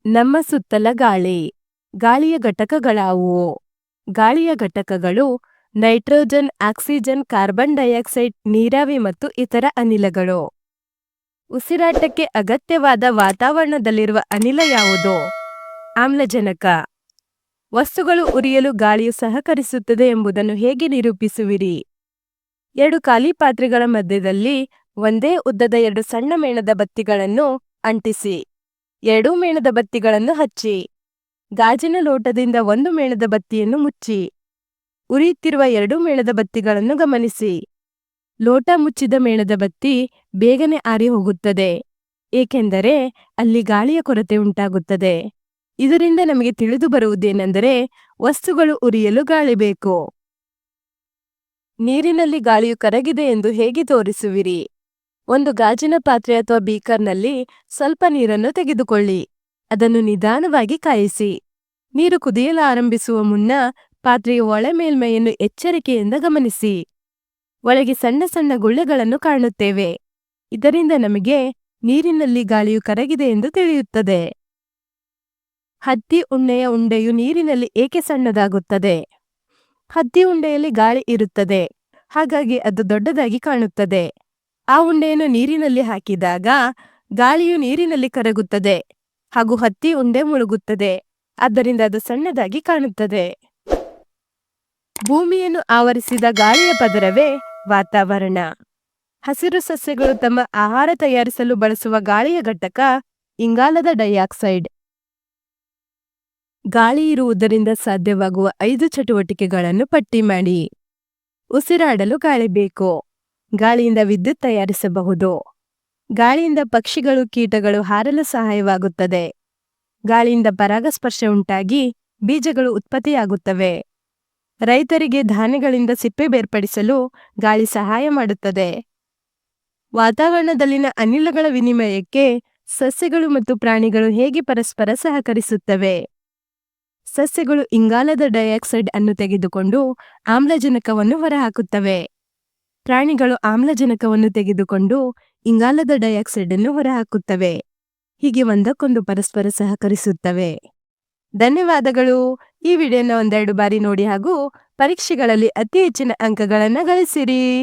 ನಮ್ಮ ಸುತ್ತಲ ಗಾಳಿ. ಗಾಳಿಯ ಘಟಕಗಳಾವುವು? ಗಾಳಿಯ ಘಟಕಗಳು ನೈಟ್ರೋಜನ್, ಆಕ್ಸಿಜನ್, ಕಾರ್ಬನ್ ಡೈಆಕ್ಸೈಡ್, ನೀರಾವಿ ಮತ್ತು ಇತರ ಅನಿಲಗಳು. ಉಸಿರಾಟಕ್ಕೆ ಅಗತ್ಯವಾದ ವಾತಾವರಣದಲ್ಲಿರುವ ಅನಿಲ ಯಾವುದು? ಆಮ್ಲಜನಕ. ವಸ್ತುಗಳು ಉರಿಯಲು ಗಾಳಿಯು ಸಹಕರಿಸುತ್ತದೆ ಎಂಬುದನ್ನು ಹೇಗೆ ನಿರೂಪಿಸುವಿರಿ? 2 ಖಾಲಿ ಪಾತ್ರೆಗಳ ಮಧ್ಯದಲ್ಲಿ ಒಂದೇ ಉದ್ದದ 2 ಸಣ್ಣ ಮೇಣದ ಬತ್ತಿಗಳನ್ನು ಅಂಟಿಸಿ. 2 ಮೇಣದ ಬತ್ತಿಗಳನ್ನು ಹಚ್ಚಿ. ಗಾಜಿನ ಲೋಟದಿಂದ 1 ಮೇಣದ ಬತ್ತಿಯನ್ನು ಮುಚ್ಚಿ. ಉರಿಯುತ್ತಿರುವ 2 ಮೇಣದ ಬತ್ತಿಗಳನ್ನು ಗಮನಿಸಿ. ಲೋಟ ಮುಚ್ಚಿದ ಮೇಣದ ಬತ್ತಿ ಬೇಗನೆ ಆರಿ ಹೋಗುತ್ತದೆ, ಏಕೆಂದರೆ ಅಲ್ಲಿ ಗಾಳಿಯ ಕೊರತೆ ಉಂಟಾಗುತ್ತದೆ. ಇದರಿಂದ ನಮಗೆ ತಿಳಿದು ಬರುವುದೇನೆಂದರೆ ವಸ್ತುಗಳು ಉರಿಯಲು ಗಾಳಿ ಬೇಕು. ನೀರಿನಲ್ಲಿ ಗಾಳಿಯು ಕರಗಿದೆ ಎಂದು ಹೇಗೆ ತೋರಿಸುವಿರಿ? ಒಂದು ಗಾಜಿನ ಪಾತ್ರೆ ಅಥವಾ ಬೀಕರ್ನಲ್ಲಿ ಸ್ವಲ್ಪ ನೀರನ್ನು ತೆಗೆದುಕೊಳ್ಳಿ. ಅದನ್ನು ನಿಧಾನವಾಗಿ ಕಾಯಿಸಿ. ನೀರು ಕುದಿಯಲು ಆರಂಭಿಸುವ ಮುನ್ನ ಪಾತ್ರೆಯ ಒಳ ಮೇಲ್ಮೈಯನ್ನು ಎಚ್ಚರಿಕೆಯಿಂದ ಗಮನಿಸಿ. ಒಳಗೆ ಸಣ್ಣ ಸಣ್ಣ ಗುಳ್ಳೆಗಳನ್ನು ಕಾಣುತ್ತೇವೆ. ಇದರಿಂದ ನಮಗೆ ನೀರಿನಲ್ಲಿ ಗಾಳಿಯು ಕರಗಿದೆ ಎಂದು ತಿಳಿಯುತ್ತದೆ. ಹತ್ತಿ ಉಣ್ಣೆಯ ಉಂಡೆಯು ನೀರಿನಲ್ಲಿ ಏಕೆ ಸಣ್ಣದಾಗುತ್ತದೆ? ಹತ್ತಿ ಉಂಡೆಯಲ್ಲಿ ಗಾಳಿ ಇರುತ್ತದೆ, ಹಾಗಾಗಿ ಅದು ದೊಡ್ಡದಾಗಿ ಕಾಣುತ್ತದೆ. ಆ ಉಂಡೆಯನ್ನು ನೀರಿನಲ್ಲಿ ಹಾಕಿದಾಗ ಗಾಳಿಯು ನೀರಿನಲ್ಲಿ ಕರಗುತ್ತದೆ ಹಾಗೂ ಹತ್ತಿ ಉಂಡೆ ಮುಳುಗುತ್ತದೆ, ಆದ್ದರಿಂದ ಅದು ಸಣ್ಣದಾಗಿ ಕಾಣುತ್ತದೆ. ಭೂಮಿಯನ್ನು ಆವರಿಸಿದ ಗಾಳಿಯ ಪದರವೇ ವಾತಾವರಣ. ಹಸಿರು ಸಸ್ಯಗಳು ತಮ್ಮ ಆಹಾರ ತಯಾರಿಸಲು ಬಳಸುವ ಗಾಳಿಯ ಘಟಕ ಇಂಗಾಲದ ಡೈಆಕ್ಸೈಡ್. ಗಾಳಿ ಇರುವುದರಿಂದ ಸಾಧ್ಯವಾಗುವ 5 ಚಟುವಟಿಕೆಗಳನ್ನು ಪಟ್ಟಿ ಮಾಡಿ. ಉಸಿರಾಡಲು ಗಾಳಿ ಬೇಕು. ಗಾಳಿಯಿಂದ ವಿದ್ಯುತ್ ತಯಾರಿಸಬಹುದು. ಗಾಳಿಯಿಂದ ಪಕ್ಷಿಗಳು, ಕೀಟಗಳು ಹಾರಲು ಸಹಾಯವಾಗುತ್ತದೆ. ಗಾಳಿಯಿಂದ ಪರಾಗಸ್ಪರ್ಶ ಉಂಟಾಗಿ ಬೀಜಗಳು ಉತ್ಪತ್ತಿಯಾಗುತ್ತವೆ. ರೈತರಿಗೆ ಧಾನ್ಯಗಳಿಂದ ಸಿಪ್ಪೆ ಬೇರ್ಪಡಿಸಲು ಗಾಳಿ ಸಹಾಯ ಮಾಡುತ್ತದೆ. ವಾತಾವರಣದಲ್ಲಿನ ಅನಿಲಗಳ ವಿನಿಮಯಕ್ಕೆ ಸಸ್ಯಗಳು ಮತ್ತು ಪ್ರಾಣಿಗಳು ಹೇಗೆ ಪರಸ್ಪರ ಸಹಕರಿಸುತ್ತವೆ? ಸಸ್ಯಗಳು ಇಂಗಾಲದ ಡೈಆಕ್ಸೈಡ್ ಅನ್ನು ತೆಗೆದುಕೊಂಡು ಆಮ್ಲಜನಕವನ್ನು ಹೊರಹಾಕುತ್ತವೆ. ಪ್ರಾಣಿಗಳು ಆಮ್ಲಜನಕವನ್ನು ತೆಗೆದುಕೊಂಡು ಇಂಗಾಲದ ಡೈಆಕ್ಸೈಡ್ ಅನ್ನು ಹೊರಹಾಕುತ್ತವೆ. ಹೀಗೆ ಒಂದಕ್ಕೊಂದು ಪರಸ್ಪರ ಸಹಕರಿಸುತ್ತವೆ. ಧನ್ಯವಾದಗಳು. ಈ ವಿಡಿಯೋನ 1-2 ಬಾರಿ ನೋಡಿ ಹಾಗೂ ಪರೀಕ್ಷೆಗಳಲ್ಲಿ ಅತಿ ಹೆಚ್ಚಿನ ಅಂಕಗಳನ್ನು ಗಳಿಸಿರಿ.